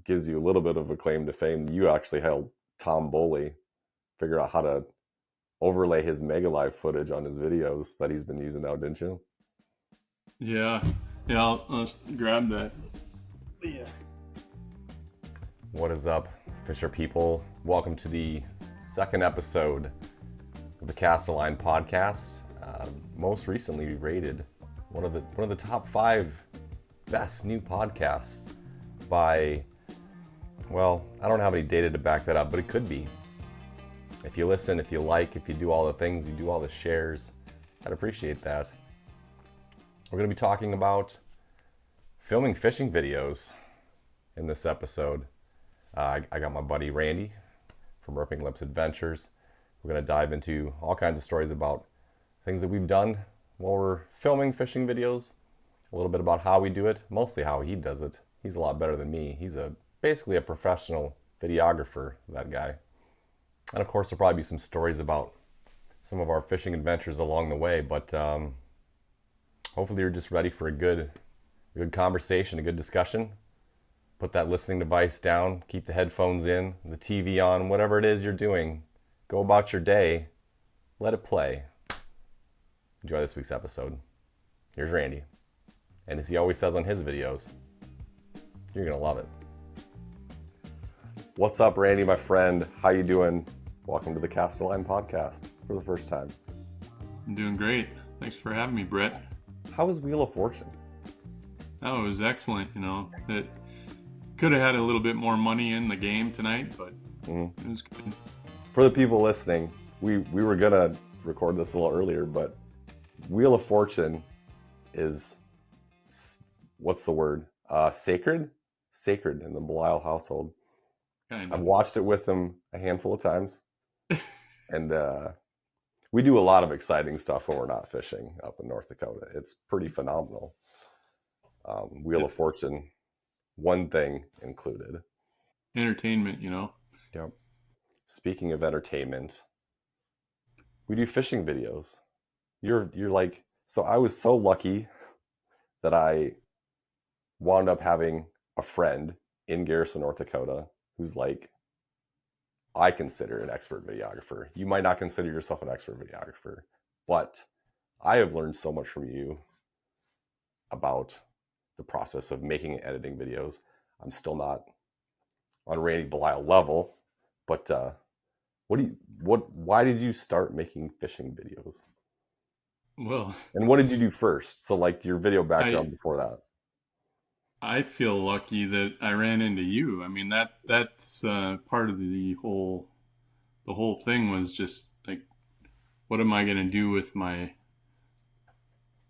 gives you a little bit of a claim to fame. You actually helped Tom Boley figure out how to overlay his Mega Live footage on his videos that he's been using now, didn't you? Yeah, yeah. I'll grab that. Yeah. What is up, Fisher people? Welcome to the second episode of the Cast Line podcast. Most recently rated one of the top 5 best new podcasts by, well, I don't have any data to back that up, but it could be. If you listen, if you like, if you do all the things, you do all the shares, I'd appreciate that. We're going to be talking about filming fishing videos in this episode. I got my buddy Randy from Ripping Lips Adventures. We're going to dive into all kinds of stories about things that we've done while we're filming fishing videos, a little bit about how we do it, mostly how he does it. He's a lot better than me. He's basically a professional videographer, that guy. And of course, there'll probably be some stories about some of our fishing adventures along the way, but hopefully you're just ready for a good conversation, a good discussion. Put that listening device down, keep the headphones in, the TV on, whatever it is you're doing. Go about your day, let it play. Enjoy this week's episode. Here's Randy. And as he always says on his videos, you're going to love it. What's up, Randy, my friend? How you doing? Welcome to the Cast Line podcast for the first time. I'm doing great. Thanks for having me, Brett. How was Wheel of Fortune? Oh, it was excellent. It could have had a little bit more money in the game tonight, but It was good. For the people listening, we were going to record this a little earlier, but Wheel of Fortune is, what's the word? Sacred? Sacred in the Belisle household. Kind I've of. watched it with him a handful of times. And we do a lot of exciting stuff when we're not fishing up in North Dakota. It's pretty phenomenal. Wheel of Fortune, one thing included. Entertainment, Yep. Speaking of entertainment, we do fishing videos. You're like, so I was so lucky that I wound up having a friend in Garrison, North Dakota, who's like, I consider an expert videographer. You might not consider yourself an expert videographer, but I have learned so much from you about the process of making and editing videos. I'm still not on Randy Belisle level, but why did you start making fishing videos? Well, And what did you do first? So like your video I background before that. I feel lucky that I ran into you. I mean that's part of the whole thing was just like, what am I going to do with my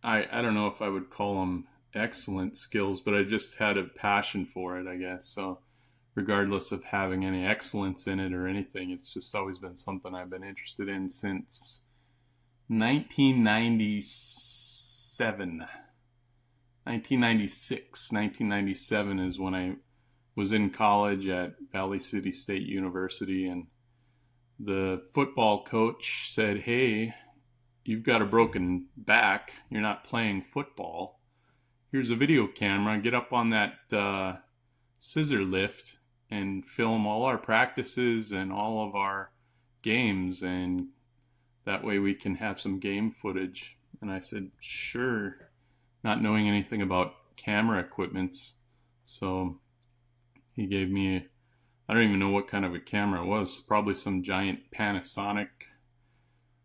I don't know if I would call them excellent skills, but I just had a passion for it, I guess. So regardless of having any excellence in it or anything, it's just always been something I've been interested in since 1997. 1996, 1997 is when I was in college at Valley City State University, and the football coach said, "Hey, you've got a broken back. You're not playing football. Here's a video camera. Get up on that scissor lift and film all our practices and all of our games, and that way we can have some game footage." And I said, "Sure," not knowing anything about camera equipments. So he gave me, I don't even know what kind of a camera it was, probably some giant Panasonic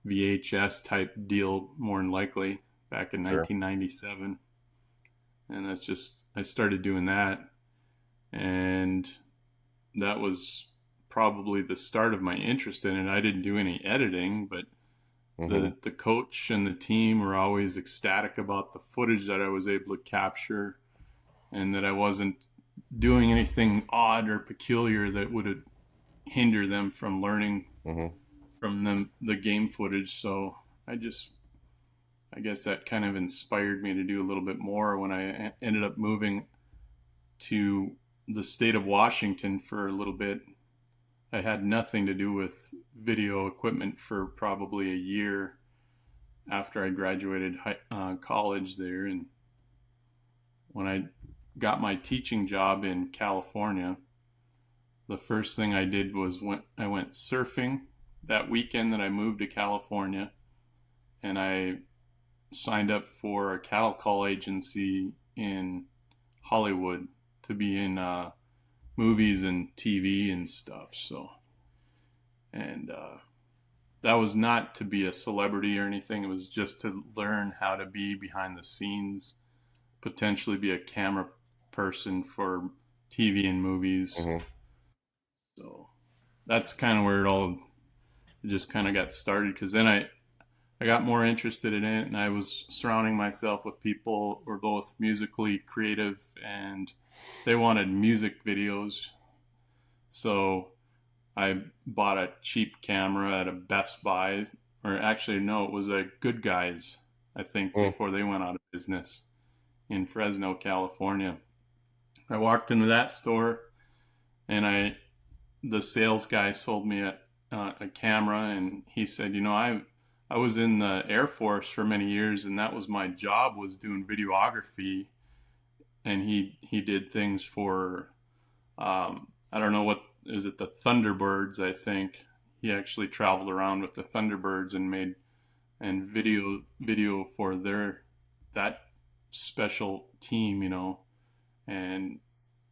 VHS type deal, more than likely, back in Sure. 1997. And I started doing that. And that was probably the start of my interest in it. I didn't do any editing, but the coach and the team were always ecstatic about the footage that I was able to capture, and that I wasn't doing anything odd or peculiar that would hinder them from learning from the game footage. So I guess that kind of inspired me to do a little bit more when I ended up moving to the state of Washington for a little bit. I had nothing to do with video equipment for probably a year after I graduated college there. And when I got my teaching job in California, the first thing I did was I went surfing that weekend that I moved to California, and I signed up for a cattle call agency in Hollywood to be in movies and TV and stuff. So, and that was not to be a celebrity or anything. It was just to learn how to be behind the scenes, potentially be a camera person for TV and movies. Mm-hmm. So that's kind of where it just kind of got started, because then I got more interested in it, and I was surrounding myself with people who were both musically creative, and they wanted music videos. So I bought a cheap camera at a Best Buy, or actually, no, it was a Good Guys, I think, Mm. before they went out of business in Fresno, California. I walked into that store, and the sales guy sold me a camera, and he said, I was in the Air Force for many years, and that was my job, was doing videography. And he did things for I don't know, what is it, the Thunderbirds, I think. He actually traveled around with the Thunderbirds and made and video for that special team, and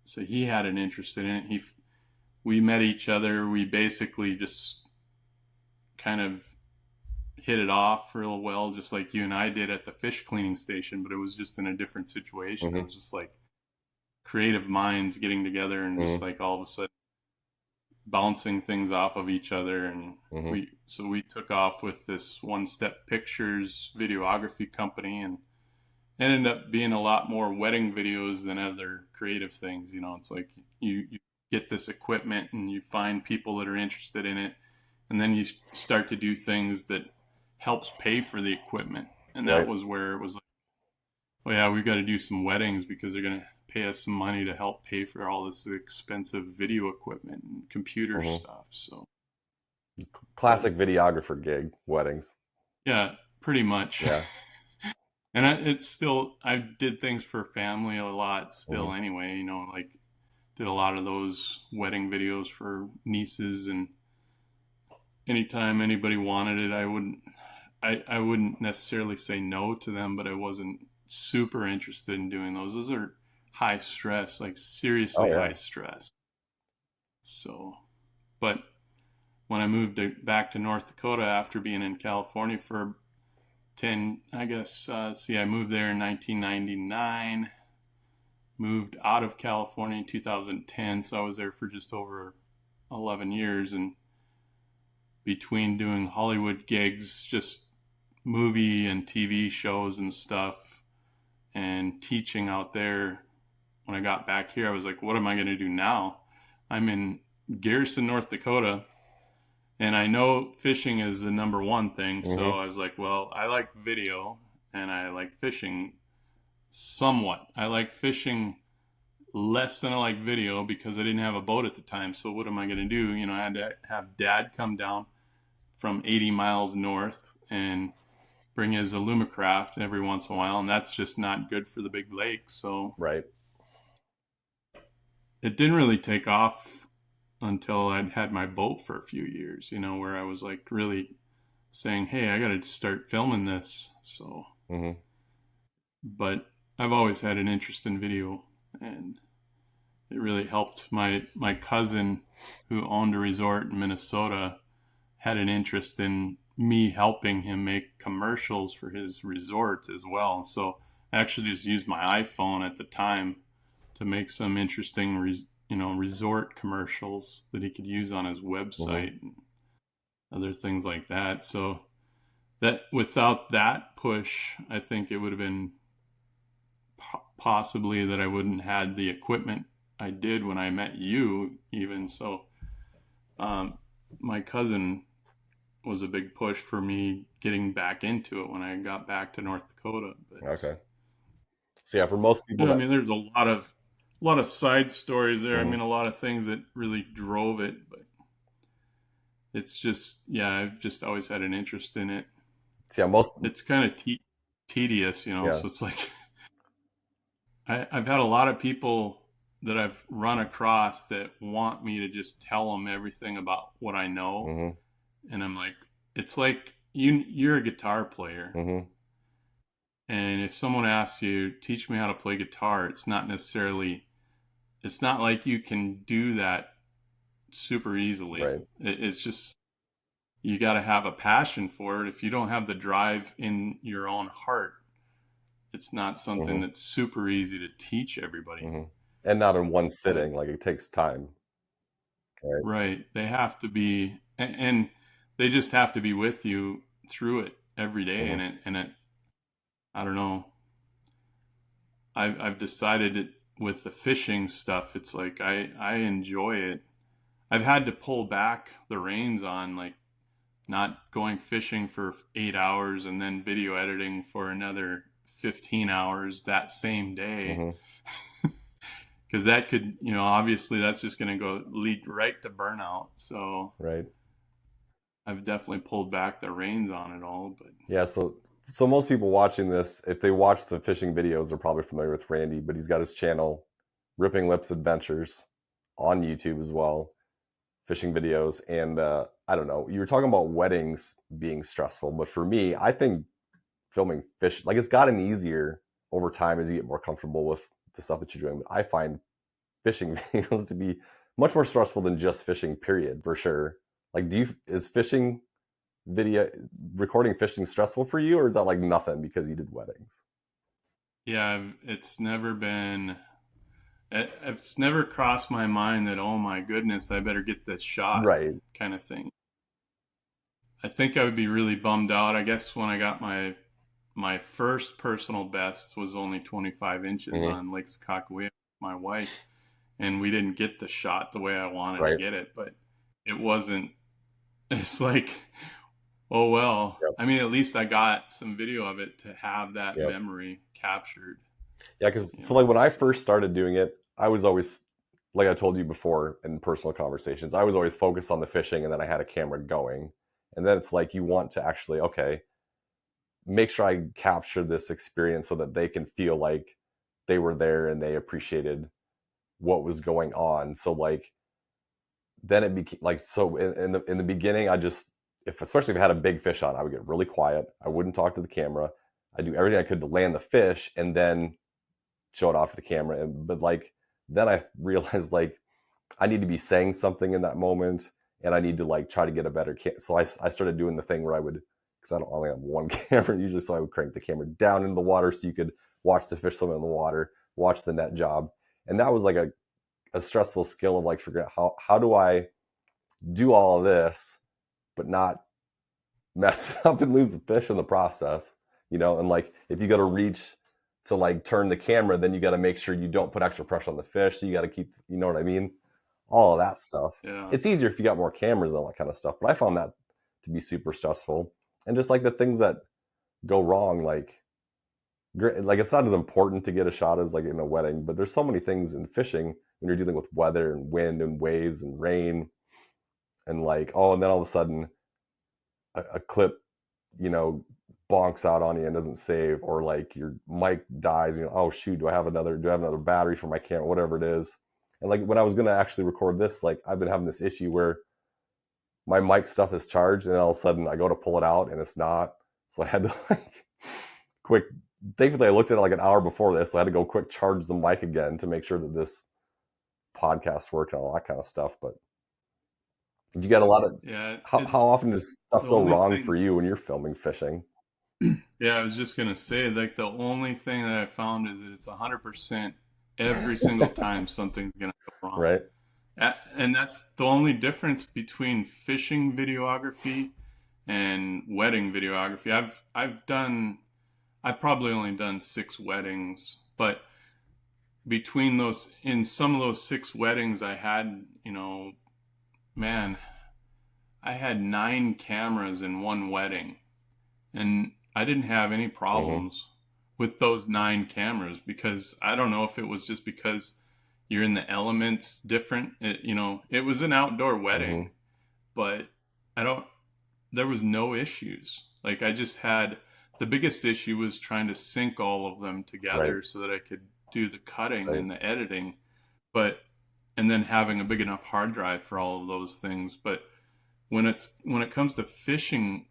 so he had an interest in it. We met each other. We basically just kind of hit it off real well, just like you and I did at the fish cleaning station, but it was just in a different situation. Mm-hmm. It was just like creative minds getting together and just Mm-hmm. like all of a sudden bouncing things off of each other. And Mm-hmm. we took off with this One Step Pictures videography company, and ended up being a lot more wedding videos than other creative things. It's like you get this equipment and you find people that are interested in it, and then you start to do things that helps pay for the equipment. And that Right. was where it was like, oh yeah, we've got to do some weddings because they're going to pay us some money to help pay for all this expensive video equipment and computer Mm-hmm. stuff. So, but Classic videographer gig, weddings. yeah, pretty much. Yeah. And it's still, I did things for family a lot Mm-hmm. still anyway, like did a lot of those wedding videos for nieces, and anytime anybody wanted it, I wouldn't necessarily say no to them, but I wasn't super interested in doing those. Those are high stress, like Oh seriously yeah. high stress. So, but when I moved back to North Dakota after being in California for 10, I guess, see, I moved there in 1999, moved out of California in 2010. So I was there for just over 11 years. And between doing Hollywood gigs, just movie and TV shows and stuff, and teaching out there, when I got back here, I was like, what am I going to do now? I'm in Garrison, North Dakota, and I know fishing is the number one thing. So Mm-hmm. I was like, well, I like video and I like fishing somewhat. I like fishing less than I like video because I didn't have a boat at the time. So what am I going to do? I had to have dad come down from 80 miles north and bring his Alumacraft every once in a while, and that's just not good for the big lakes. So Right. it didn't really take off until I'd had my boat for a few years, where I was like really saying, hey, I got to start filming this. So, Mm-hmm. but I've always had an interest in video, and it really helped. My cousin, who owned a resort in Minnesota, had an interest in me helping him make commercials for his resort as well. So I actually just used my iPhone at the time to make some interesting resort commercials that he could use on his Mm-hmm. website and other things like that. So that without that push, I think it would have been possibly that I wouldn't had the equipment I did when I met you even. So my cousin was a big push for me getting back into it when I got back to North Dakota. But Okay. So yeah, for most people I that. mean, there's a lot of side stories there. I Mhm. mean, a lot of things that really drove it, but it's just, yeah, I've just always had an interest in it. So yeah, most. It's kind of tedious, Yeah. so it's like I've had a lot of people that I've run across that want me to just tell them everything about what I know. Mm-hmm. And I'm like, it's like you're a guitar player. Mm-hmm. And if someone asks you, teach me how to play guitar, it's not like you can do that super easily. Right. It's just, you got to have a passion for it. If you don't have the drive in your own heart, it's not something Mm-hmm. that's super easy to teach everybody. Mm-hmm. And not in one But sitting. Like it takes time. Right. right, they have to be, and they just have to be with you through it every day. Mm-hmm. And it, I don't know. I've decided it with the fishing stuff. It's like I enjoy it. I've had to pull back the reins on, like, not going fishing for 8 hours and then video editing for another 15 hours that same day. Mm-hmm. Because that could, obviously that's just going to go lead right to burnout. So Right. I've definitely pulled back the reins on it all. But Yeah. So most people watching this, if they watch the fishing videos, are probably familiar with Randy, but he's got his channel, Ripping Lips Adventures, on YouTube as well, fishing videos. And I don't know, you were talking about weddings being stressful, but for me, I think filming fish, like, it's gotten easier over time as you get more comfortable with the stuff that you're doing. But I find fishing videos to be much more stressful than just fishing, period, for sure. Like, is fishing video, recording fishing, stressful for you, or is that like nothing because you did weddings? yeah, it's never crossed my mind that, oh my goodness, I better get this shot Right. kind of thing. I think I would be really bummed out. I guess when I got my first personal best was only 25 inches Mm-hmm. on Lake Sakakawea with my wife, and we didn't get the shot the way I wanted to Right. get it. But it wasn't. It's like, oh well. Yep. I mean, at least I got some video of it to have that Yep. memory captured. Yeah, because so like when I first started doing it, I was always, like I told you before in personal conversations, I was always focused on the fishing, and then I had a camera going. And then it's like you want to actually, okay, make sure I capture this experience so that they can feel like they were there and they appreciated what was going on. So like then it became like, so in the beginning, I just, if especially if I had a big fish on, I would get really quiet. I wouldn't talk to the camera. I do everything I could to land the fish and then show it off to the camera. But like then I realized, like, I need to be saying something in that moment, and I need to like try to get a better so I started doing the thing where I would, because I don't only have one camera usually, so I would crank the camera down into the water so you could watch the fish swim in the water, watch the net job. And that was like a stressful skill of like figuring out how do I do all of this but not mess it up and lose the fish in the process, and like if you got to reach to like turn the camera, then you got to make sure you don't put extra pressure on the fish, so you got to keep, you know what I mean, all of that stuff. Yeah. It's easier if you got more cameras and all that kind of stuff, but I found that to be super stressful. And just like the things that go wrong, like it's not as important to get a shot as like in a wedding, but there's so many things in fishing when you're dealing with weather and wind and waves and rain, and like, oh, and then all of a sudden a clip, you know, bonks out on you and doesn't save, or like your mic dies, oh shoot, do I have another battery for my camera, whatever it is. And like when I was going to actually record this, like I've been having this issue where my mic stuff is charged, and all of a sudden I go to pull it out and it's not. So I had to like quick, thankfully I looked at it like an hour before this, so I had to go quick charge the mic again to make sure that this podcast worked and all that kind of stuff. But did you get a lot of, Yeah. how often does stuff The go only wrong thing, for you when you're filming fishing? yeah, I was just gonna say, like, the only thing that I found is that it's 100% every single time something's gonna go wrong. Right. And that's the only difference between fishing videography and wedding videography. I've probably only done 6 weddings, but between those, in some of those 6 weddings, I had, man, I had 9 cameras in one wedding, and I didn't have any Mm-hmm. problems with those 9 cameras, because I don't know if it was just because you're in the elements different. It was an outdoor Mm-hmm. wedding, but I don't, there was no issues. Like, I just had, the biggest issue was trying to sync all of them Right. together so that I could do the cutting Right. and the editing. but and then having a big enough hard drive for all of those things. But when it comes to fishing,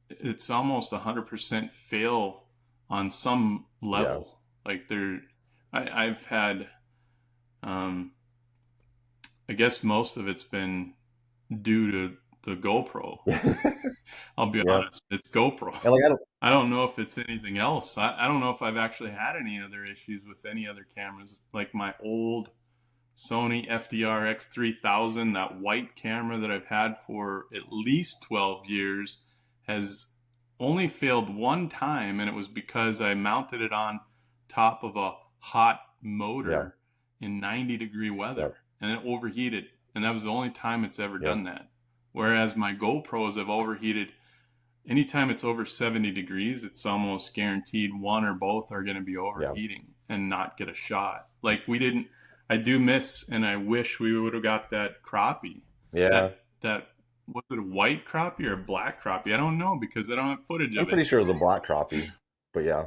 it's almost 100% fail on some Yeah. level. Like I've had, um, I guess most of it's been due to the GoPro. I'll be Yeah. honest, it's GoPro. And like I don't I don't know if it's anything else. I don't know if I've actually had any other issues with any other cameras. Like my old Sony FDR X3000, that white camera that I've had for at least 12 years, has only failed one time, and it was because I mounted it on top of a hot yeah. motor in 90-degree Yeah. weather, and it overheated. And that was the only time it's ever Yeah. done that. Whereas my GoPros have overheated anytime it's over 70 degrees, it's almost guaranteed one or both are going to be Yeah. overheating and not get a shot. Like we didn't, I do miss, and I wish we would have got that crappie. Yeah. That was it a white crappie or a black crappie? I don't know because I don't have footage I'm of it. pretty sure it was a black crappie. But yeah.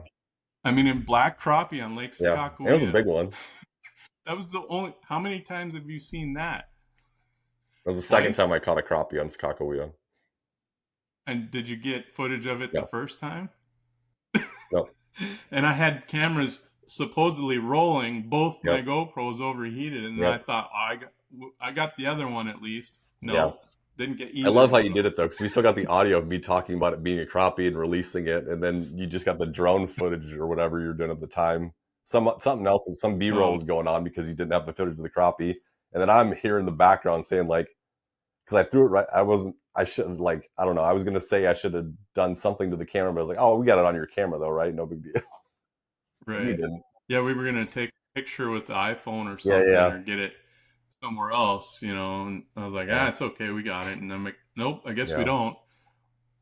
I mean, in black crappie on Lake Yeah. It was a Sakakawea, big one. that was the only. How many times have you seen that? It was the second Twice? time I caught a crappie on Sakakawea. And did you get footage of it the No. first time? No. And I had cameras supposedly rolling. Both my Yep. GoPros overheated, and I Yep. thought, oh, I got the other one at least. Yeah. No, didn't get I either love how one you of did them. it though, because we still got the audio of me talking about it being a crappie and releasing it, and then you just got the drone footage or whatever you're doing at the time. Something else, and some B-roll Oh, was going on because you didn't have the footage of the crappie, and then I'm here in the background saying like, because I threw it right, I should have like, I don't know, I was gonna say I should have done something to the camera, but I was like, oh, we got it on your camera though, right? No big deal. We right. didn't. Yeah, we were gonna take a picture with the iPhone or Yeah, something, yeah, or get it somewhere else, And I was like, yeah, it's okay, we got it. And I'm like, nope, I guess we yeah. don't.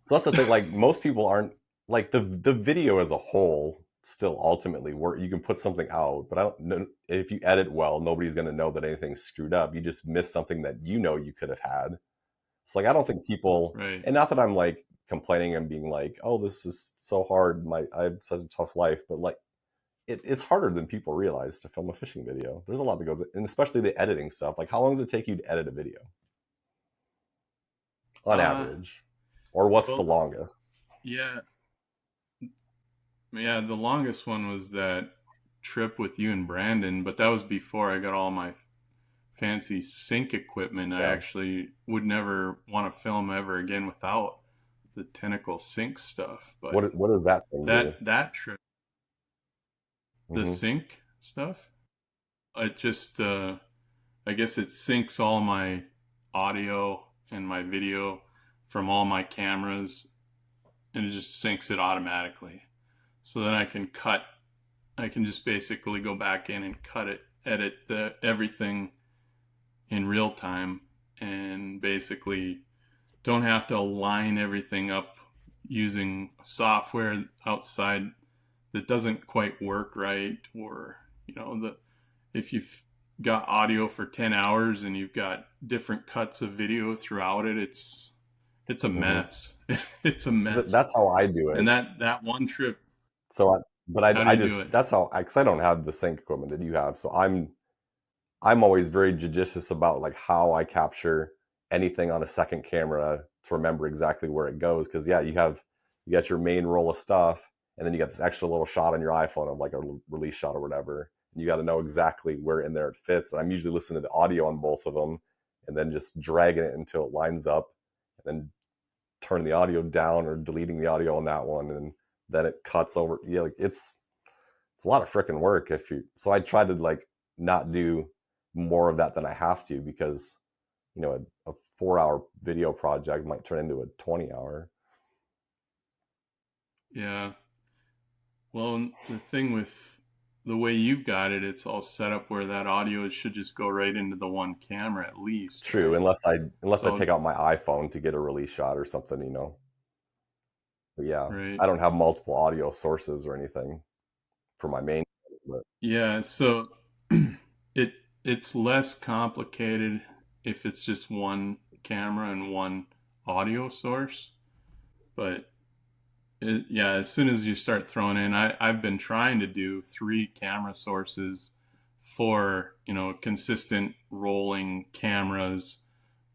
So that's the thing. Like most people aren't like the video as a whole. Still, ultimately, work. You can put something out, but I don't know if you edit well. Nobody's going to know that anything's screwed up. You just missed something that you could have had. So like, I don't think people, Right. and not that I'm like complaining and being like, oh, this is so hard. I have such a tough life, but like, it's harder than people realize to film a fishing video. There's a lot that goes, and especially the editing stuff. Like, how long does it take you to edit a video on Uh, average, or what's the well, longest? yeah, yeah. The longest one was that trip with you and Brandon, but that was before I got all my fancy sync equipment. I Yeah. actually would never want to film ever again without the Tentacle sync stuff. But What does that thing do? that trip, the Hmm. sync stuff, it just I guess it syncs all my audio and my video from all my cameras, and it just syncs it automatically. So then I can just basically go back in and cut it, edit everything in real time, and basically don't have to line everything up using software outside that doesn't quite work right, or if you've got audio for 10 hours and you've got different cuts of video throughout it, it's a Hmm. mess. It's a mess. That's how I do And it. that one trip, So, but how do I you do just it? that's how because I don't have the sync equipment that you have. So I'm always very judicious about like how I capture anything on a second camera to remember exactly where it goes. Because yeah, you got your main roll of stuff, and then you got this extra little shot on your iPhone of like a release shot or whatever. And you got to know exactly where in there it fits. And I'm usually listening to the audio on both of them, and then just dragging it until it lines up, and then turning the audio down or deleting the audio on that one, and then it cuts over. Yeah, like it's a lot of freaking work if you. So I try to like not do more of that than I have to because a 4 hour video project might turn into a 20 hour. Yeah. Well, the thing with the way you've got it, it's all set up where that audio should just go right into the one camera at least, True, right? unless I So, take out my iPhone to get a release shot or something. But yeah, right. I don't have multiple audio sources or anything for my main. But Yeah, so it it's less complicated if it's just one camera and one audio source, but yeah, as soon as you start throwing in, I've been trying to do three camera sources for, consistent rolling cameras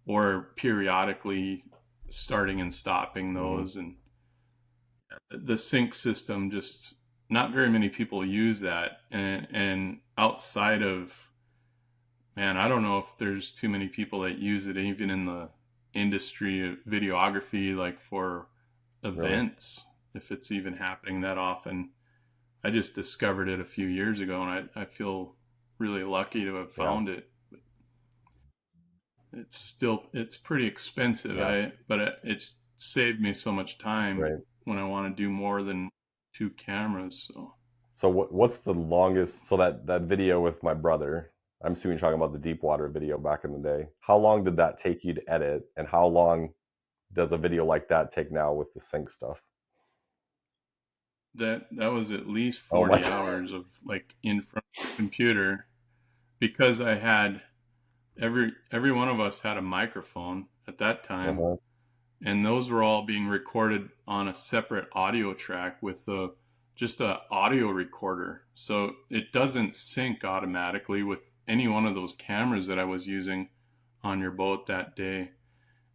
or periodically starting and stopping Hmm. those. And the sync system, just not very many people use that. And outside of, man, I don't know if there's too many people that use it even in the industry of videography, like for Really? events, if it's even happening that often. I just discovered it a few years ago, and I feel really lucky to have Yeah. found it. It's pretty expensive. Yeah. It's saved me so much time Right. when I want to do more than two cameras. So So what's the longest? So that video with my brother, I'm assuming you're talking about the deep water video back in the day. How long did that take you to edit, and how long does a video like that take now with the sync stuff? that was at least Oh my 40 hours of like in front of the computer, because I had every one of us had a microphone at that time, Uh-huh. and those were all being recorded on a separate audio track with just a audio recorder. So it doesn't sync automatically with any one of those cameras that I was using on your boat that day.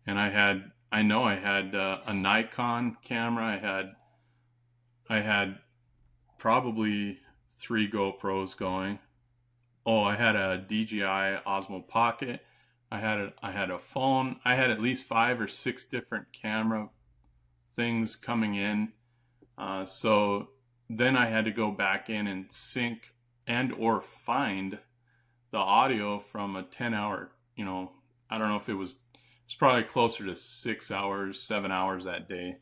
And I had a Nikon camera. I had probably three GoPros going. Oh, I had a DJI Osmo Pocket. I had a phone. I had at least five or six different camera things coming in. So then I had to go back in and sync and or find the audio from a 10-hour, I don't know if it's probably closer to 6 hours, 7 hours that day,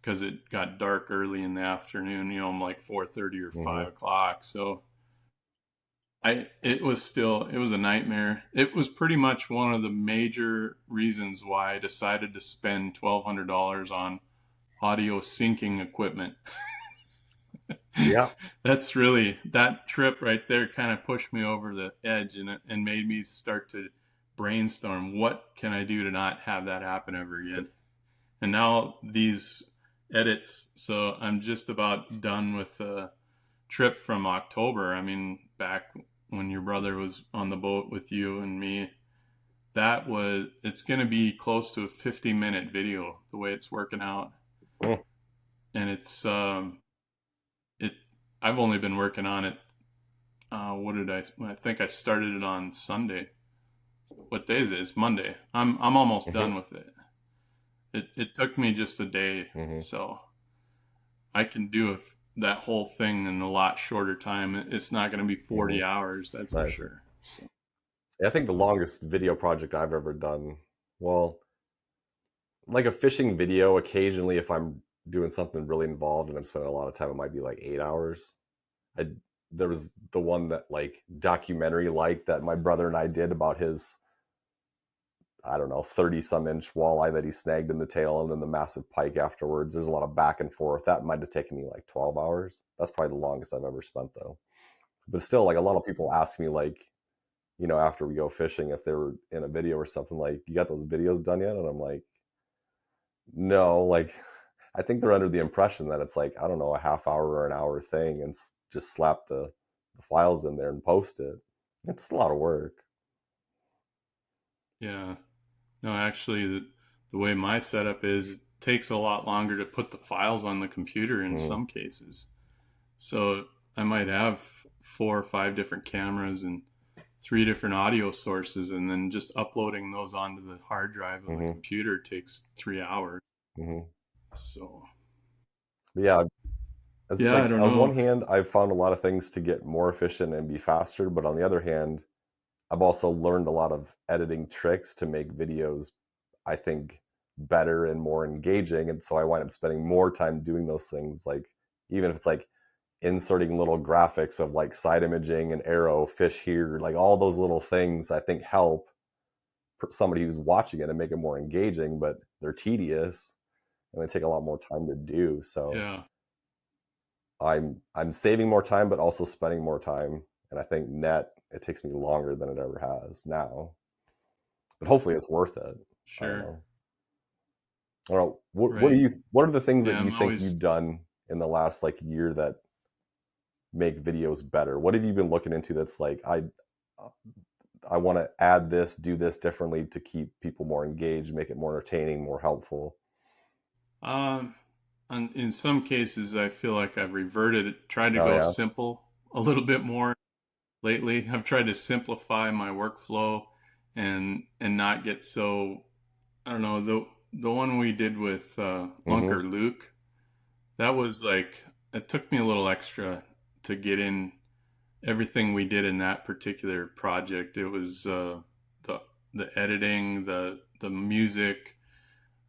because it got dark early in the afternoon, like 4:30 or Hmm. 5 o'clock. So it was a nightmare. It was pretty much one of the major reasons why I decided to spend $1,200 on audio syncing equipment. Yeah. That's really, that trip right there kind of pushed me over the edge, and made me start to brainstorm, what can I do to not have that happen ever So, again. And now these edits, so I'm just about done with the trip from October. I mean, back when your brother was on the boat with you and me, it's going to be close to a 50-minute video the way it's working out. mm, And it I've only been working on it. What did I think I started it on Sunday. What day is it? It's Monday. I'm almost mhm, done with it. It took me just a day, mhm. so I can do that whole thing in a lot shorter time. It's not going to be Hmm. 40 hours, that's for Nice. sure. So, Yeah, I think the longest video project I've ever done, well, like a fishing video, occasionally if I'm doing something really involved and I'm spending a lot of time, it might be like 8 hours. I There was the one that like documentary like that my brother and I did about his, I don't know, 30 some inch walleye that he snagged in the tail and then the massive pike afterwards. There's a lot of back and forth. That might have taken me like 12 hours. That's probably the longest I've ever spent though. But still, like a lot of people ask me like, after we go fishing, if they were in a video or something, like, you got those videos done yet? And I'm like, no, like, I think they're under the impression that it's like, I don't know, a half hour or an hour thing and just slap the files in there and post it. It's a lot of work. yeah. No, actually, the way my setup is, it takes a lot longer to put the files on the computer in Mm-hmm. some cases. So I might have four or five different cameras and three different audio sources, and then just uploading those onto the hard drive of the Mm-hmm. computer takes 3 hours. Mm-hmm. So But yeah, it's yeah, I like don't on one know. hand, I've found a lot of things to get more efficient and be faster, but on the other hand, I've also learned a lot of editing tricks to make videos, I think, better and more engaging. And so I wind up spending more time doing those things. Like, even if it's like inserting little graphics of like side imaging and arrow, fish here, like all those little things, I think help somebody who's watching it and make it more engaging, but they're tedious and they take a lot more time to do. So Yeah, I'm saving more time, but also spending more time. And I think net, it takes me longer than it ever has now. But hopefully it's worth it. I don't sure. know. I don't know. What do Right. you? What are the things that Yeah, you I'm think always, you've done in the last like year that make videos better? What have you been looking into that's like, I want to add this, do this differently to keep people more engaged, make it more entertaining, more helpful? Um, in some cases, I feel like I've tried to Oh go yeah. simple a little bit more lately. I've tried to simplify my workflow and not get so, I don't know, the one we did with Mm-hmm. Lunker Luke, that was like, it took me a little extra to get in everything we did in that particular project. It was the the editing, the music.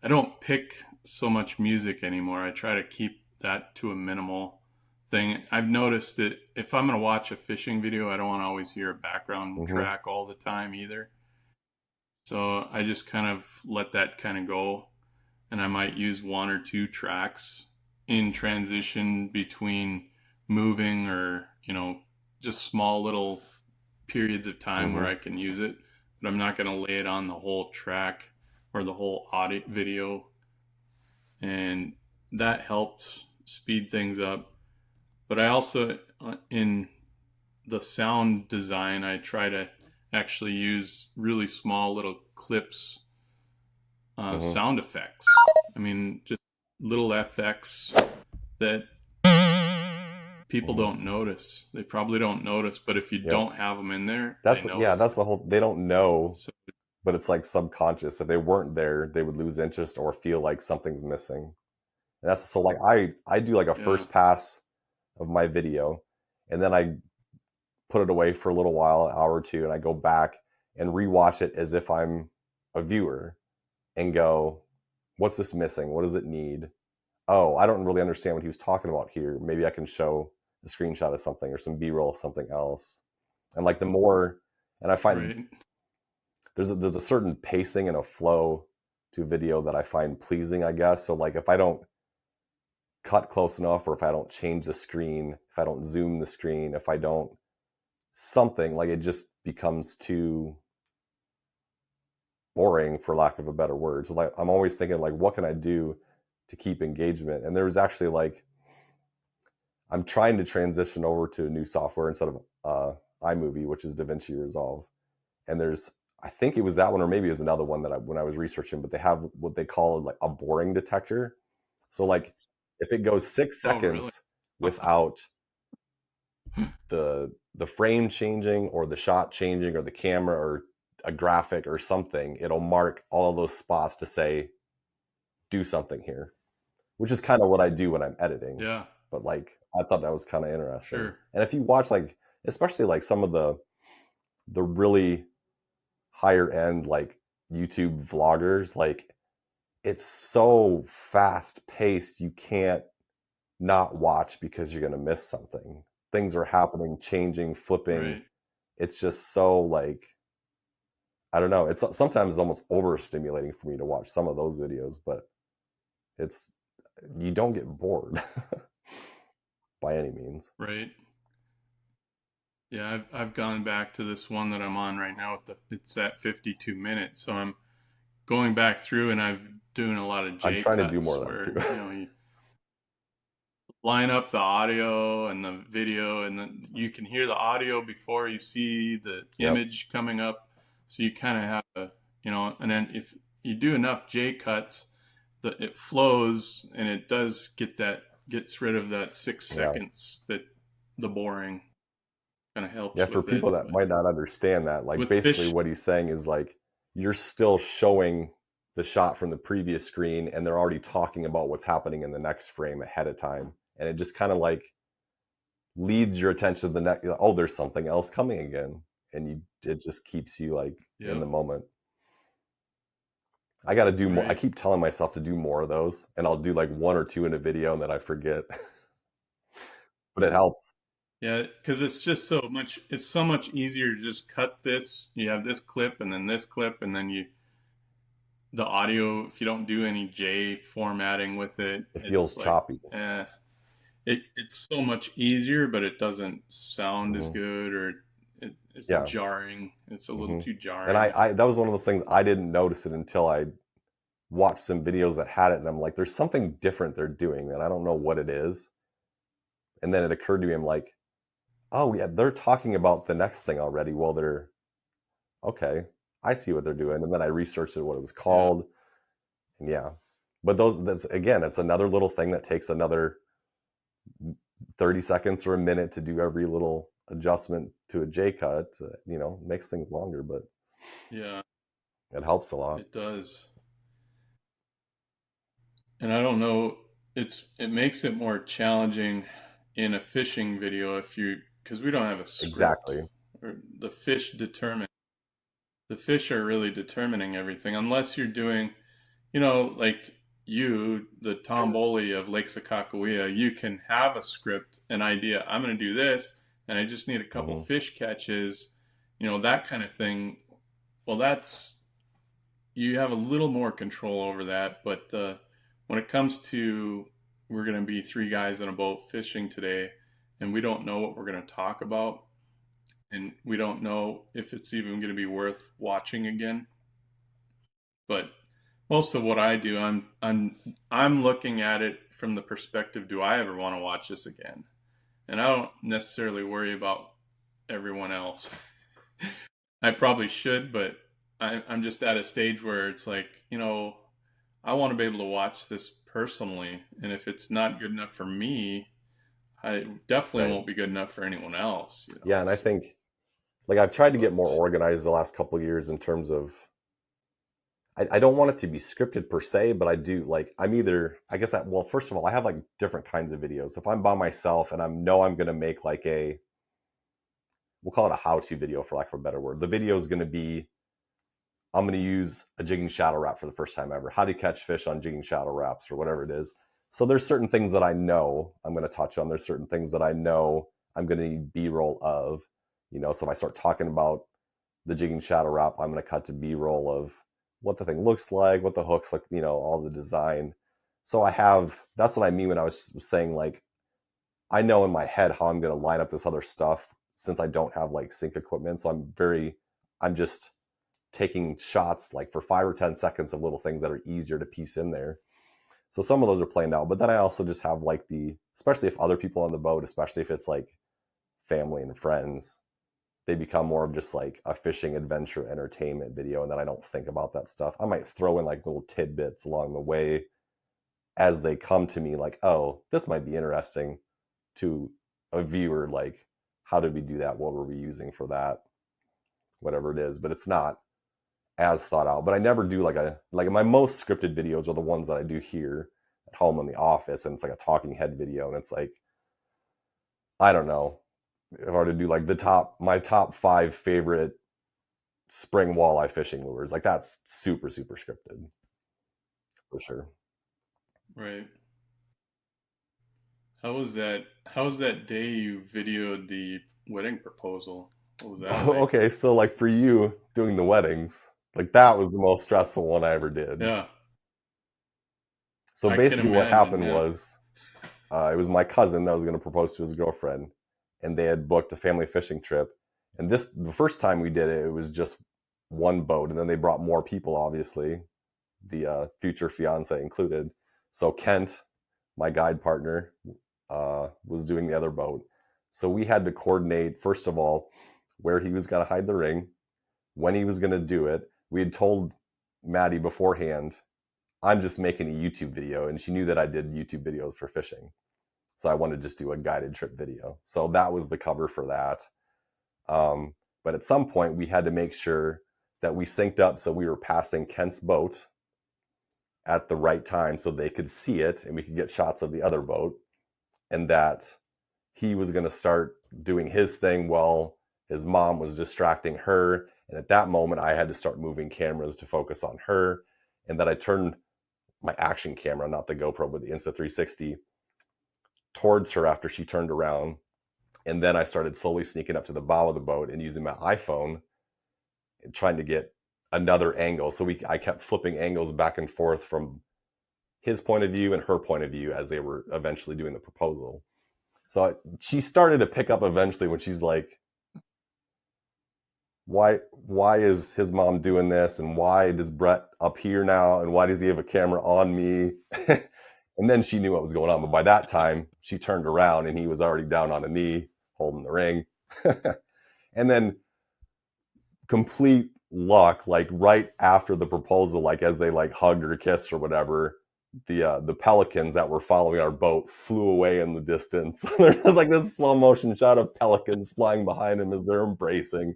I don't pick so much music anymore. I try to keep that to a minimal thing. I've noticed that if I'm going to watch a fishing video, I don't want to always hear a background Mm-hmm. track all the time either. So I just kind of let that kind of go. And I might use one or two tracks in transition between moving or, just small little periods of time where Mm-hmm. I can use it. But I'm not going to lay it on the whole track or the whole audio video. And that helped speed things up. But I also, in the sound design, I try to actually use really small little clips, Mm-hmm. sound effects. I mean, just little FX that people Mm-hmm. don't notice. They probably don't notice, but if you Yep. don't have them in there, they That's, yeah, notice that's it. the whole, they don't know, So, but it's like subconscious. If they weren't there, they would lose interest or feel like something's missing. And that's so like I do like a yeah, first pass of my video, and then I put it away for a little while, an hour or two, and I go back and rewatch it as if I'm a viewer and go, what's this missing? What does it need? Oh, I don't really understand what he was talking about here. Maybe I can show a screenshot of something or some B-roll of something else. And like the more, and I find right. there's a certain pacing and a flow to video that I find pleasing, I guess. So like if I don't cut close enough, or if I don't change the screen, if I don't zoom the screen, if I don't something, like it just becomes too boring, for lack of a better word. So like I'm always thinking like, what can I do to keep engagement? And there was actually like, I'm trying to transition over to a new software instead of iMovie, which is DaVinci Resolve. And there's, I think it was that one, or maybe it was another one that when I was researching, but they have what they call like a boring detector. So like if it goes six Oh, really? seconds without the frame changing or the shot changing or the camera or a graphic or something, it'll mark all of those spots to say do something here, which is kind of what I do when I'm editing. Yeah, But like I thought that was kind of interesting. sure. And if you watch like, especially like some of the really higher end like YouTube vloggers, like it's so fast paced, you can't not watch because you're going to miss something. Things are happening, changing, flipping. Right, It's just so like, I don't know. It's sometimes almost overstimulating for me to watch some of those videos, but it's, you don't get bored by any means. right. Yeah, I've gone back to this one that I'm on right now. It's at 52 minutes, so I'm going back through and I'm doing a lot of I'm J trying to do more cuts of that where too. you line up the audio and the video, and then you can hear the audio before you see the Yep. image coming up. So you kind of have a, and then if you do enough J cuts, it flows and it does gets rid of that six Yeah. seconds that the boring kind of Yeah. helps For with it. people that But might not understand that, like with basically fish, what he's saying is like, you're still showing the shot from the previous screen and they're already talking about what's happening in the next frame ahead of time. And it just kind of like leads your attention to the next, oh, there's something else coming again. And it just keeps you like in yep, the moment. I got to do more. I right. keep telling myself to do more of those, and I'll do like one or two in a video and then I forget. But it helps. Yeah, because it's so much easier to just cut this. You have this clip and then this clip, and then the audio, if you don't do any J formatting with it, It feels it's like, choppy. eh, it's so much easier, but it doesn't sound as Hmm. good, or it's Yeah. jarring. It's a little Hmm. too And jarring. I that was one of those things I didn't notice it until I watched some videos that had it, and I'm like, there's something different they're doing, and I don't know what it is. And then it occurred to me, I'm like, oh yeah, they're talking about the next thing already. Well, they're okay. I see what they're doing, and then I researched what it was Yeah. called, and yeah. But that's again, it's another little thing that takes another 30 seconds or a minute to do every little adjustment to a J cut. Makes things longer, but Yeah, it helps a lot. it does. And I don't know, it makes it more challenging in a fishing video if you because we don't have a script Exactly. or the fish are really determining everything unless you're doing, like the Tom Boley of Lake Sakakawea, you can have a script, an idea. I'm going to do this, and I just need a couple Hmm. fish catches, that kind of thing. Well, you have a little more control over that. But when it comes to we're going to be three guys in a boat fishing today, and we don't know what we're going to talk about, and we don't know if it's even going to be worth watching again. But most of what I do, I'm looking at it from the perspective: do I ever want to watch this again? And I don't necessarily worry about everyone else. I probably should, but I'm just at a stage where it's like, I want to be able to watch this personally, and if it's not good enough for me, I definitely Right. won't be good enough for anyone else. Yeah, and I So, think like I've tried to get more but organized the last couple of years in terms of I don't want it to be scripted per se, but I do like I'm either I guess well, first of all, I have like different kinds of videos. If I'm by myself and I'm gonna make like we'll call it a how-to video for lack of a better word. The video is gonna be I'm gonna use a jigging shadow wrap for the first time ever. How to catch fish on jigging shadow wraps or whatever it is. So there's certain things that I know I'm gonna touch on. There's certain things that I know I'm gonna need B-roll of. So if I start talking about the jigging shadow wrap, I'm going to cut to B-roll of what the thing looks like, what the hooks like, all the design. So that's what I mean when I was saying like, I know in my head how I'm going to line up this other stuff since I don't have like sync equipment. So I'm just taking shots like for 5 or 10 seconds of little things that are easier to piece in there. So some of those are planned out, but then I also just have like especially if other people on the boat, especially if it's like family and friends, they become more of just like a fishing adventure entertainment video, and then I don't think about that stuff. I might throw in like little tidbits along the way as they come to me, like, oh, this might be interesting to a viewer. Like, how did we do that? What were we using for that? Whatever it is, but it's not as thought out. But I never do like my most scripted videos are the ones that I do here at home in the office, and it's like a talking head video, and it's like I don't know if I were to do like my top 5 favorite spring walleye fishing lures. Like that's super, super scripted for sure. right. How was that day you videoed the wedding proposal? What was that like? Okay, so like for you doing the weddings, like that was the most stressful one I ever did. Yeah, So I can basically, what imagine. happened Yeah. was it was my cousin that was going to propose to his girlfriend, and they had booked a family fishing trip. And the first time we did it, it was just one boat, and then they brought more people, obviously, the future fiance included. So Kent, my guide partner, was doing the other boat. So we had to coordinate, first of all, where he was going to hide the ring, when he was going to do it. We had told Maddie beforehand, I'm just making a YouTube video. And she knew that I did YouTube videos for fishing. So I wanted to just do a guided trip video. So that was the cover for that. But at some point, we had to make sure that we synced up so we were passing Kent's boat at the right time so they could see it and we could get shots of the other boat, and that he was going to start doing his thing while his mom was distracting her. And at that moment, I had to start moving cameras to focus on her. And that I turned my action camera, not the GoPro, but the Insta360, towards her after she turned around. And then I started slowly sneaking up to the bow of the boat and using my iPhone and trying to get another angle. So I kept flipping angles back and forth from his point of view and her point of view as they were eventually doing the proposal. So she started to pick up eventually when she's like, why is his mom doing this, and why does Brett up here now, and why does he have a camera on me? And then she knew what was going on, but by that time she turned around and he was already down on a knee holding the ring. And then complete luck, like right after the proposal, like as they like hugged or kissed or whatever, the pelicans that were following our boat flew away in the distance. There's like this slow motion shot of pelicans flying behind him as they're embracing.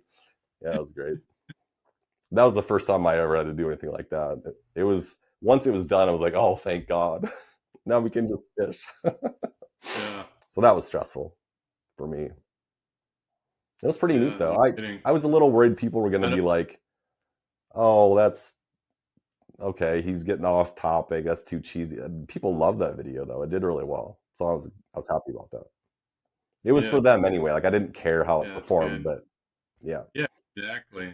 Yeah, it was great. That was the first time I ever had to do anything like that. It was, once it was done, I was like, oh, thank God. Now we can just fish. Yeah. So that was stressful for me. It was pretty neat Yeah. though. No I kidding. I was a little worried people were going I to be don't, like, oh, that's okay, he's getting off topic. That's too cheesy. People love that video though. It did really well. So I was happy about that. It was yeah. for them anyway. Like I didn't care how it Yeah. It's performed, good. but yeah. Yeah. Exactly.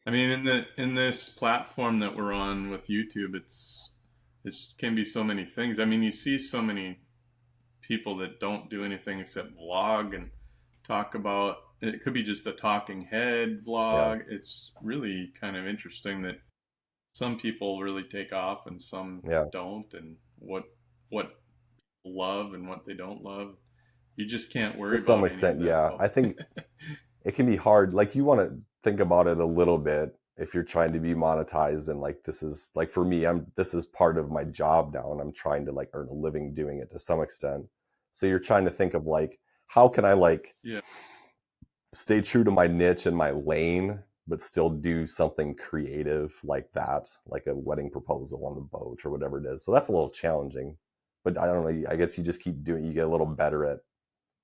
I mean, in this platform that we're on with YouTube, it can be so many things. I mean, you see so many people that don't do anything except vlog and talk about. It could be just a talking head Yeah. vlog. It's really kind of interesting that some people really take off and some Yeah. don't, and what love and what they don't love. You just can't To worry some about any of extent, that yeah. though. I think it can be hard. Like you want to think about it a little bit if you're trying to be monetized and like this is like for me, this is part of my job now and I'm trying to like earn a living doing it to some extent. So you're trying to think of like how can I like Yeah, stay true to my niche and my lane but still do something creative like that, like a wedding proposal on the boat or whatever it is. So that's a little challenging. But I don't know, I guess you just keep doing, you get a little better at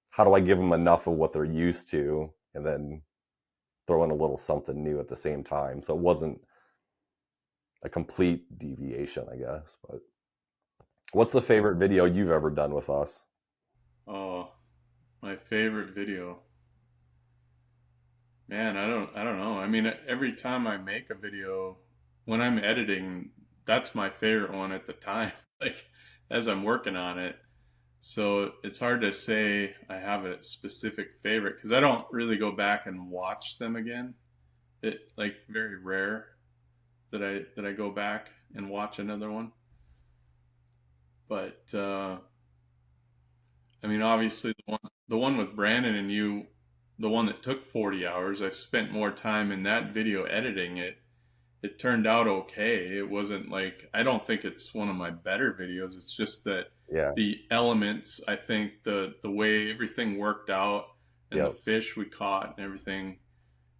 how do I give them enough of what they're used to and then throw in a little something new at the same time. So it wasn't a complete deviation, I guess. But what's the favorite video you've ever done with us? oh, my favorite video. Man, I don't know. I mean, every time I make a video, when I'm editing, that's my favorite one at the time, like as I'm working on it. So it's hard to say I have a specific favorite because I don't really go back and watch them again. It like very rare that I go back and watch another one. But I mean, obviously the one with Brandon and you, the one that took 40 hours, I spent more time in that video editing it. It turned out okay. It wasn't like, I don't think it's one of my better videos. It's just that Yeah. the elements, I think the way everything worked out and the Yep. fish we caught and everything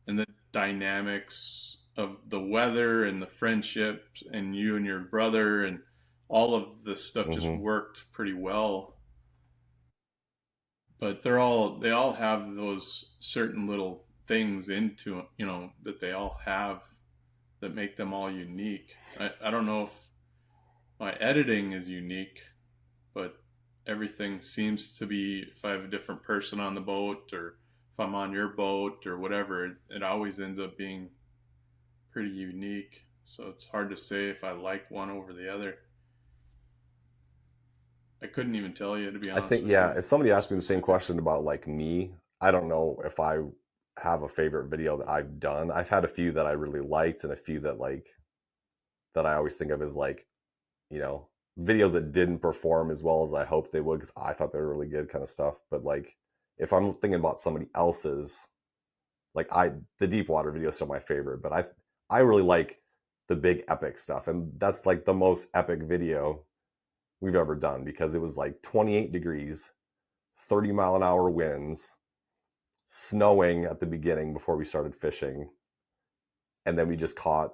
and the dynamics of the weather and the friendship and you and your brother and all of this stuff just Mm-hmm. worked pretty well. But they all have those certain little things into, that they all have that make them all unique. I don't know if my editing is unique, but everything seems to be, if I have a different person on the boat or if I'm on your boat or whatever, it always ends up being pretty unique. So it's hard to say if I like one over the other. I couldn't even tell you, to be I honest think, with yeah, you, if somebody asked me the same specific. question about like me, I don't know if I have a favorite video that I've done. I've had a few that I really liked and a few that like, that I always think of as like, you know, videos that didn't perform as well as I hoped they would because I thought they were really good kind of stuff. But like, if I'm thinking about somebody else's, like the deep water video is still my favorite, but I really like the big epic stuff, and that's like the most epic video we've ever done because it was like 28 degrees, 30-mile-an-hour winds, snowing at the beginning before we started fishing, and then we just caught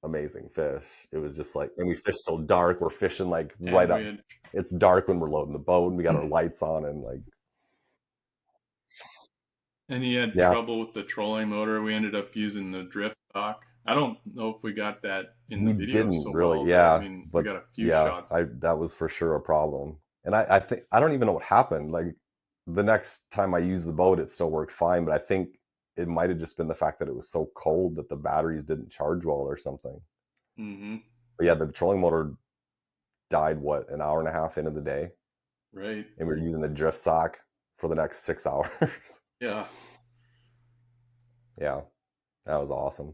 amazing fish. It was just like, and we fished till dark. We're fishing like right And we up. had, It's dark when we're loading the boat, and we got our lights on, and like, and he had yeah, trouble with the trolling motor. We ended up using the drift dock. I don't know if we got that in the we video didn't so really, well, but I yeah, mean, we but got a few yeah, shots. I that was for sure a problem. And I think I don't even know what happened. Like the next time I used the boat, it still worked fine, but I think it might have just been the fact that it was so cold that the batteries didn't charge well or something. Mm-hmm. But yeah, the trolling motor died what, an hour and a half into the day, Right. and we were using a drift sock for the next 6 hours. Yeah, Yeah, that was awesome.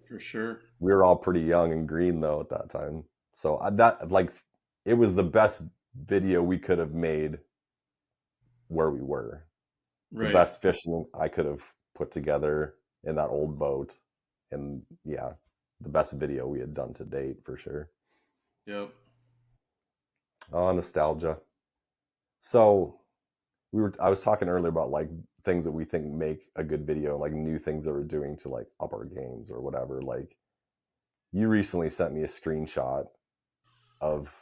for sure. We were all pretty young and green though at that time, so that like it was the best video we could have made where we were. the Right. best fishing I could have put together in that old boat. And yeah, the best video we had done to date for sure. Yep. Oh, nostalgia. So I was talking earlier about like things that we think make a good video, like new things that we're doing to like up our games or whatever. Like you recently sent me a screenshot of,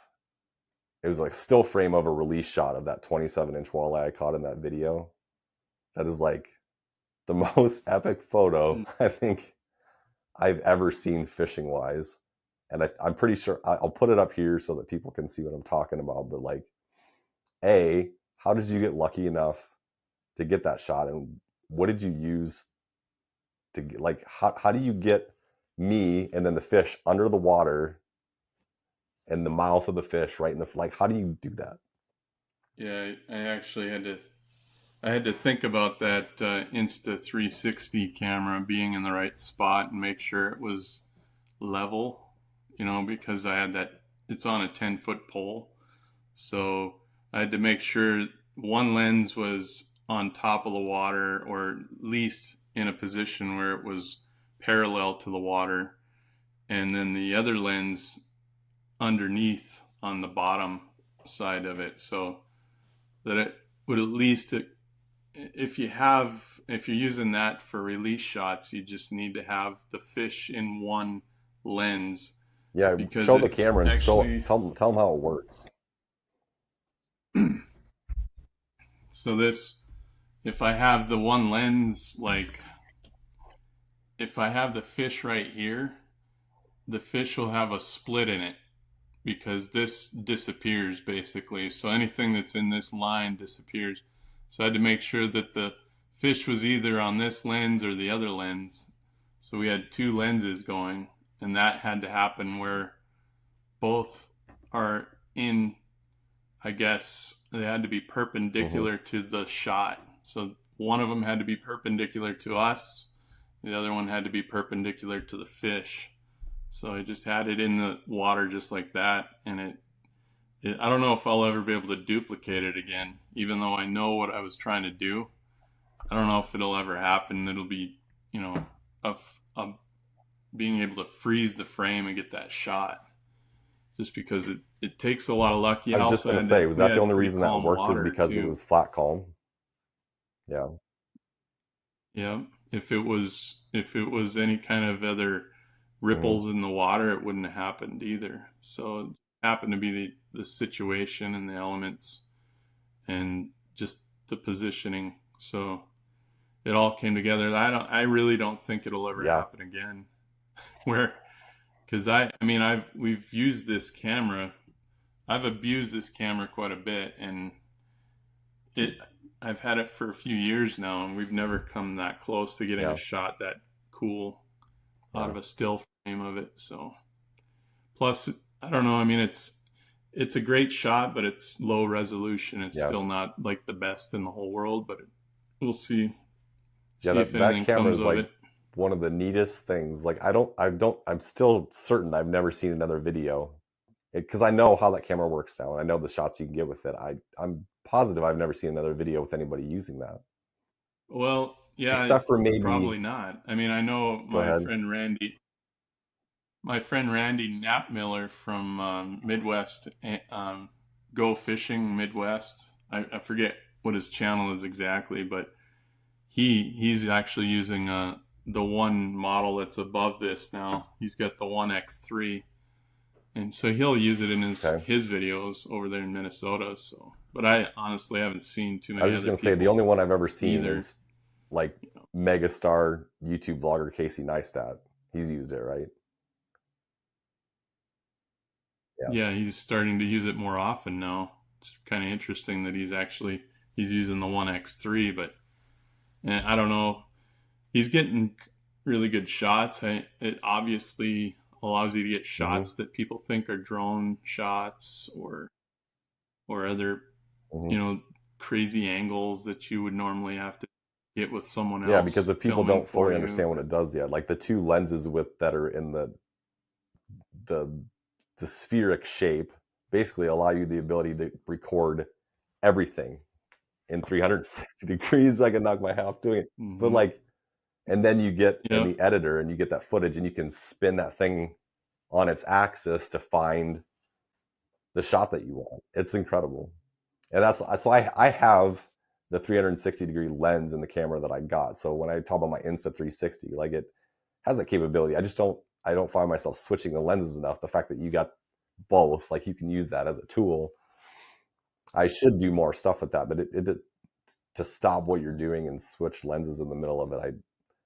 it was like still frame of a release shot of that 27-inch walleye I caught in that video. That is like the most epic photo I think I've ever seen fishing wise. And I'm pretty sure I'll put it up here so that people can see what I'm talking about. But like, how did you get lucky enough to get that shot? And what did you use to get, like, how do you get me and then the fish under the water and the mouth of the fish right in the, like, how do you do that? Yeah, I actually had to think about that Insta 360 camera being in the right spot and make sure it was level, because I had that, it's on a 10-foot pole. So I had to make sure one lens was on top of the water, or at least in a position where it was parallel to the water, and then the other lens underneath on the bottom side of it, so that it would at least, if you're using that for release shots, you just need to have the fish in one lens, Yeah, because show the it camera and actually, tell them how it works. so this, if I have the one lens, like if I have the fish right here, the fish will have a split in it because this disappears basically. So anything that's in this line disappears. So I had to make sure that the fish was either on this lens or the other lens. So we had two lenses going, and that had to happen where both are in, I guess they had to be Mm-hmm. perpendicular to the shot. So one of them had to be perpendicular to us, the other one had to be perpendicular to the fish. So I just had it in the water just like that, and I don't know if I'll ever be able to duplicate it again, even though I know what I was trying to do. I don't know if it'll ever happen. It'll be, of being able to freeze the frame and get that shot, just because it takes a lot of luck. I You was just also gonna had say, to, was we that the had only pretty reason that calm worked is water because it too. was flat calm? Yeah. Yeah, if it was any kind of other Mm-hmm. ripples in the water, it wouldn't have happened either. So it happened to be the situation and the elements and just the positioning. So it all came together. I really don't think it'll ever Yeah. happen again. Where, because we've used this camera. I've abused this camera quite a bit, and it I've had it for a few years now, and we've never come that close to getting a Yeah. shot that cool out Yeah. of a still frame of it. So plus, I don't know. I mean, it's a great shot, but it's low resolution. It's Yeah. still not like the best in the whole world, but we'll see Yeah. see if That anything camera comes is of like it. one of the neatest things. Like I'm still certain I've never seen another video, because I know how that camera works now and I know the shots you can get with it. I'm positive I've never seen another video with anybody using that, Well, yeah, except for maybe. probably not. I mean, I know Go ahead. My friend Randy Knapmiller from Midwest, Go Fishing Midwest. I forget what his channel is exactly, but he's actually using the one model that's above this now. He's got the 1X3, and so he'll use it in Okay. his videos over there in Minnesota. So, but I honestly haven't seen too I many was just other gonna say the people only one I've ever seen either. is like megastar YouTube vlogger Casey Neistat. He's used it, right? Yeah. Yeah, he's starting to use it more often now. It's kind of interesting that he's using the 1X3, but I don't know. He's getting really good shots. It obviously allows you to get Mm-hmm. shots that people think are drone shots, or other, Mm-hmm. you know, crazy angles that you would normally have to get with someone Yeah, because else if people filming don't for fully you. understand what it does yet, like the two lenses with that are in the the spheric shape basically allow you the ability to record everything. in 360 degrees. I can knock my hat off doing it. But Mm-hmm. like, and then you get in Yep. the editor and you get that footage and you can spin that thing on its axis to find the shot that you want. It's incredible. And that's so I have the 360-degree lens in the camera that I got. So when I talk about my Insta360, like it has that capability. I don't find myself switching the lenses enough. The fact that you got both, like you can use that as a tool. I should do more stuff with that, but it to stop what you're doing and switch lenses in the middle of it.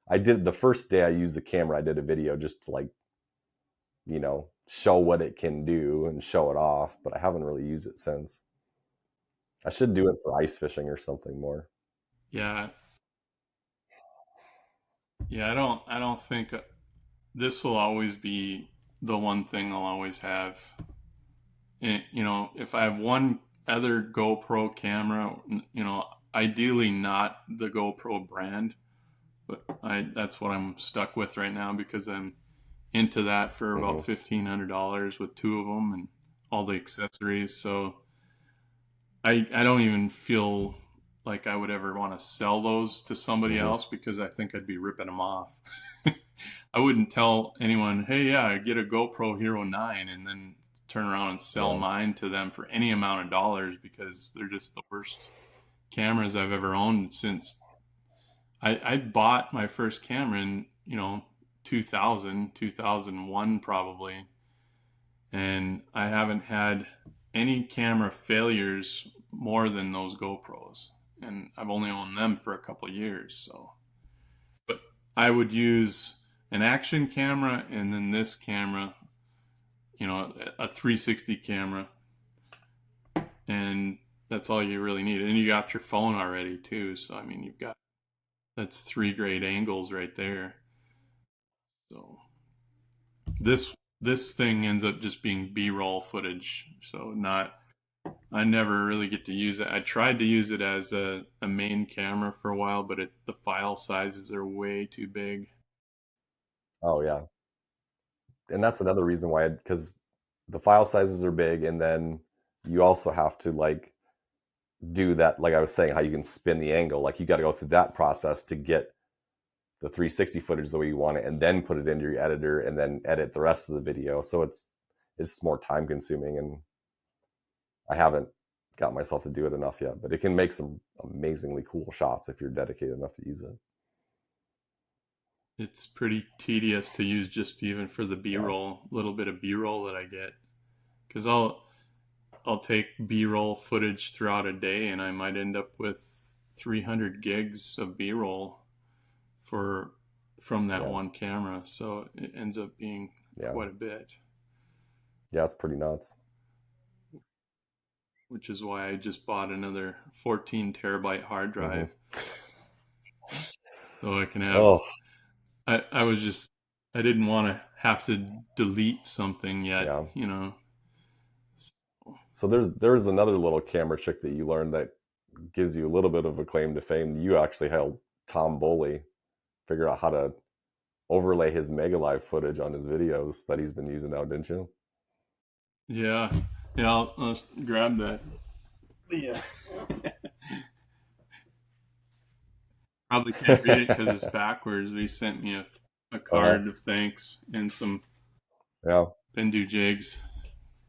I did the first day I used the camera, I did a video just to like, show what it can do and show it off, but I haven't really used it since. I should do it for ice fishing or something more. Yeah. Yeah. I don't think this will always be the one thing I'll always have. If I have one other GoPro camera, ideally not the GoPro brand, but that's what I'm stuck with right now because I'm into that for Mm-hmm. about $1,500 with two of them and all the accessories. So I don't even feel like I would ever want to sell those to somebody Mm-hmm. else because I think I'd be ripping them off. I wouldn't tell anyone, hey, yeah, get a GoPro Hero 9 and then turn around and sell Yeah. mine to them for any amount of dollars because they're just the worst cameras I've ever owned since I bought my first camera in, 2001 probably. And I haven't had any camera failures more than those GoPros. And I've only owned them for a couple of years. So, but I would use an action camera and then this camera, a 360 camera. And that's all you really need. And you got your phone already too. So, I mean, that's 3 great angles right there. So this thing ends up just being B-roll footage. So not I never really get to use it. I tried to use it as a main camera for a while, but the file sizes are way too big. Oh yeah. And that's another reason why, because the file sizes are big, and then you also have to like do that, like I was saying, how you can spin the angle. Like you got to go through that process to get the 360 footage the way you want it, and then put it into your editor, and then edit the rest of the video. So it's more time consuming, and I haven't got myself to do it enough yet. But it can make some amazingly cool shots if you're dedicated enough to use it. It's pretty tedious to use just even for the Yeah. B-roll, little bit of B-roll that I get. Because I'll take B-roll footage throughout a day, and I might end up with 300 gigs of B-roll for from that Yeah. one camera. So it ends up being Yeah. quite a bit, Yeah. It's pretty nuts. which is why I just bought another 14 terabyte hard Mm-hmm. drive so I can have. Oh I was just I didn't want to have to delete something yeah. yet. So there's another little camera trick that you learned that gives you a little bit of a claim to fame. You actually helped Tom Boley figure out how to overlay his Mega Live footage on his videos that he's been using now, didn't you? Yeah, yeah. I'll grab that. Yeah. Probably can't read it because it's backwards. They sent me a Uh-huh. card of thanks and some Yeah. Bendu jigs,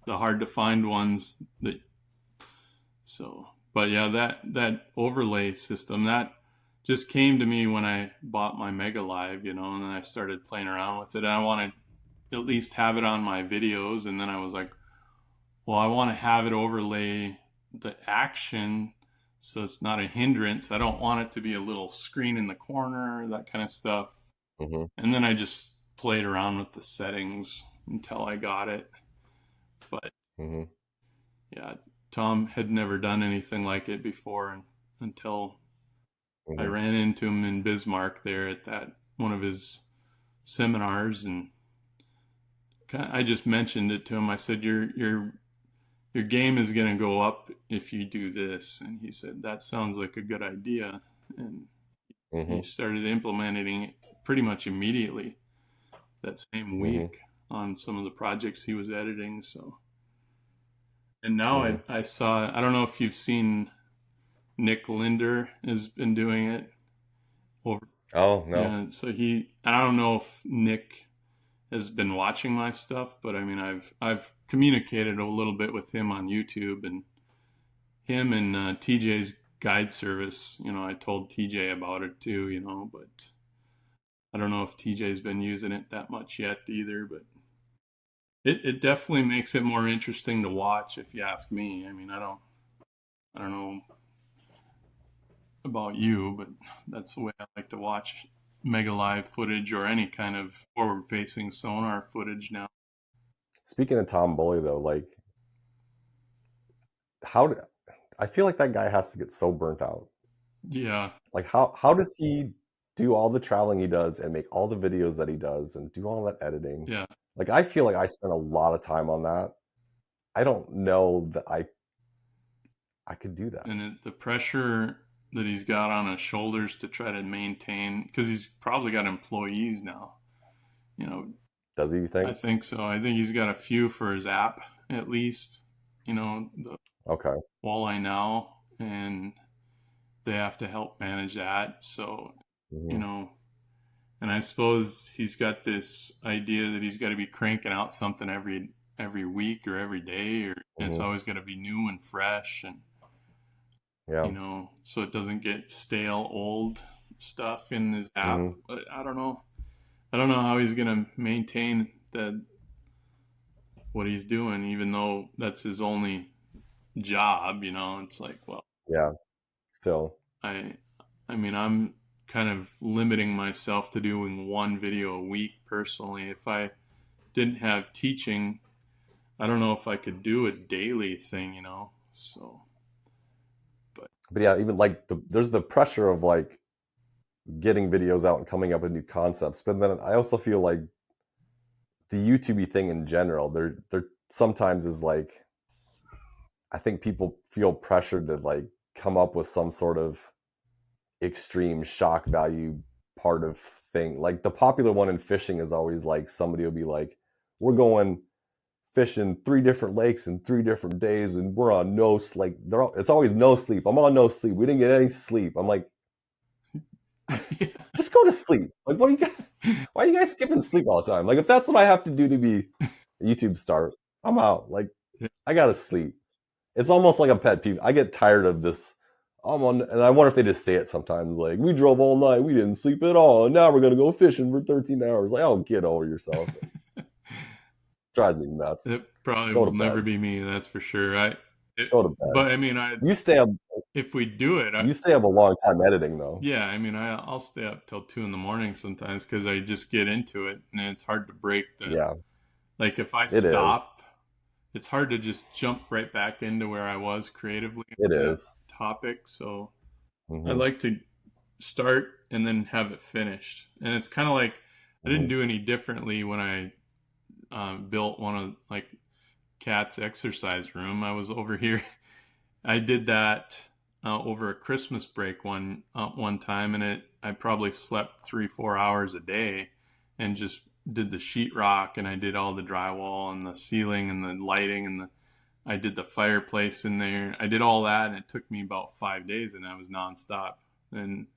the hard to find ones that. So, but yeah, that overlay system that just came to me when I bought my Mega Live, and then I started playing around with it. And I wanted to at least have it on my videos, and then I was like, well, I want to have it overlay the action so it's not a hindrance. I don't want it to be a little screen in the corner, that kind of stuff. Mm-hmm. And then I just played around with the settings until I got it. But Mm-hmm. yeah, Tom had never done anything like it before until I Mm-hmm. ran into him in Bismarck there at that one of his seminars, and I just mentioned it to him. I said, your game is going to go up if you do this. And he said, that sounds like a good idea. And he Mm-hmm. started implementing it pretty much immediately that same Mm-hmm. week on some of the projects he was editing. So, and now Mm-hmm. I saw, I don't know if you've seen Nick Linder has been doing it over. Oh no. Yeah, so I don't know if Nick has been watching my stuff, but I mean, I've communicated a little bit with him on YouTube, and him and TJ's guide service. I told TJ about it too. But I don't know if TJ's been using it that much yet either. But it definitely makes it more interesting to watch, if you ask me. I mean, I don't know about you, but that's the way I like to watch Mega Live footage or any kind of forward-facing sonar footage now. Speaking of Tom Bully though, like how I feel like that guy has to get so burnt out. Yeah, Like how does he do all the traveling he does and make all the videos that he does and do all that editing? yeah. Like I feel like I spend a lot of time on that. I don't know that I could do that. And the pressure that he's got on his shoulders to try to maintain, because he's probably got employees now. You know, Does he, you I think? think so. I think he's got a few for his app at least. The Okay. Walleye Now, and they have to help manage that. So, you Hmm. know, and I suppose he's got this idea that he's got to be cranking out something every week or every day, and it's Hmm. always got to be new and fresh, and Yeah. so it doesn't get stale, old stuff in his app. Hmm. But I don't know. I don't know how he's gonna maintain what he's doing, even though that's his only job. It's like, well, Yeah. Still. I, I mean, I'm kind of limiting myself to doing one video a week personally. If I didn't have teaching, I don't know if I could do a daily thing. So, but But yeah, even like there's the pressure of like getting videos out and coming up with new concepts. But then I also feel like the YouTube thing in general, there sometimes is like I think people feel pressured to like come up with some sort of extreme shock value part of thing. Like the popular one in fishing is always like somebody will be like, "We're going fishing 3 different lakes in 3 different days, and we're on no sleep." It's always no sleep. I'm on no sleep. We didn't get any sleep. I'm like, yeah, just go to sleep. Like, what are you guys? Why are you guys skipping sleep all the time? Like, if that's what I have to do to be a YouTube star, I'm out. Like, I gotta sleep. It's almost like a pet peeve. I get tired of this. And I wonder if they just say it sometimes. Like, we drove all night, we didn't sleep at all, and now we're gonna go fishing for 13 hours. Like, oh, get over yourself. It drives me nuts. it probably Go to will never bed. be me. That's for sure. Go to bed. But I mean, You stay up. if we do it, You stay up a long time editing, though. yeah, I mean, I'll stay up till 2 in the morning sometimes because I just get into it, and it's hard to break the. Yeah, Like if I it is. stop, it's hard to just jump right back into where I was creatively It with that is. topic. So I Hmm. like to start and then have it finished, and it's kind of like I didn't Hmm. do any differently when I built one of like Cat's exercise room. I was over here. I did that over a Christmas break one time, and I probably slept 3-4 hours a day, and just did the sheetrock, and I did all the drywall and the ceiling and the lighting, and I did the fireplace in there. I did all that, and it took me about 5 days, and I was nonstop. And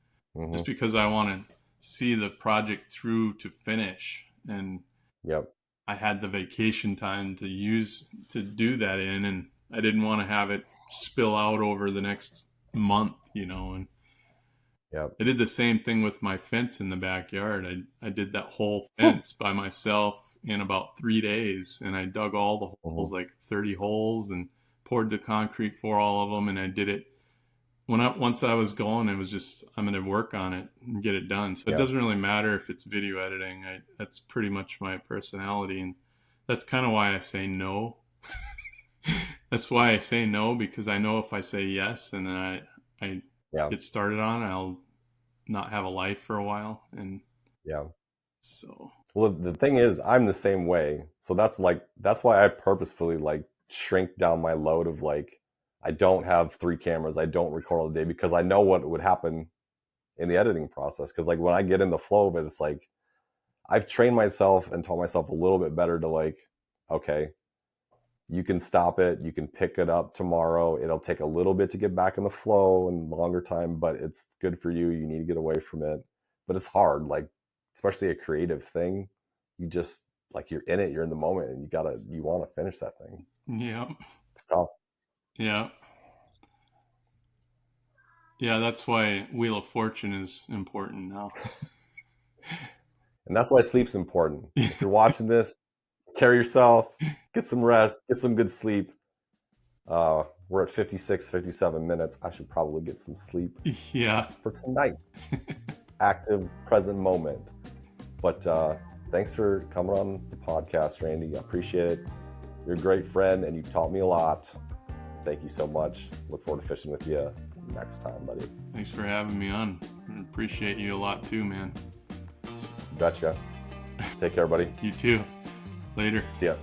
just Hmm. because I want to see the project through to finish, and Yep. I had the vacation time to use to do that in, and I didn't want to have it spill out over the next month. And Yep. I did the same thing with my fence in the backyard. I did that whole fence by myself in about 3 days, and I dug all the Hmm. holes, like 30 holes, and poured the concrete for all of them. And I did it once I was going. It was just I'm going to work on it and get it done. So it Yeah. doesn't really matter if it's video editing. That's pretty much my personality, and that's kind of why I say no. That's why I say no, because I know if I say yes and then I Yeah. get started on it, I'll not have a life for a while. And Yeah. so, Well, the thing is, I'm the same way. So that's why I purposefully like shrink down my load of like I don't have 3 cameras. I don't record all day because I know what would happen in the editing process. Because like when I get in the flow of it, it's like I've trained myself and taught myself a little bit better to like, okay, You can stop it. You can pick it up tomorrow. It'll take a little bit to get back in the flow and longer time, but it's good for you. You need to get away from it. But it's hard, like, especially a creative thing. You just, like, you're in it, you're in the moment, and you want to finish that thing. Yeah. It's tough. Yeah. Yeah, that's why Wheel of Fortune is important now. And that's why sleep's important. If you're watching this, carry yourself, get some rest, get some good sleep. We're at 56, 57 minutes. I should probably get some sleep Yeah. for tonight. Active, present moment. But thanks for coming on the podcast, Randy. I appreciate it. You're a great friend, and you've taught me a lot. Thank you so much. Look forward to fishing with you next time, buddy. Thanks for having me on. I appreciate you a lot too, man. Gotcha. Take care, buddy. You too. Later. See ya.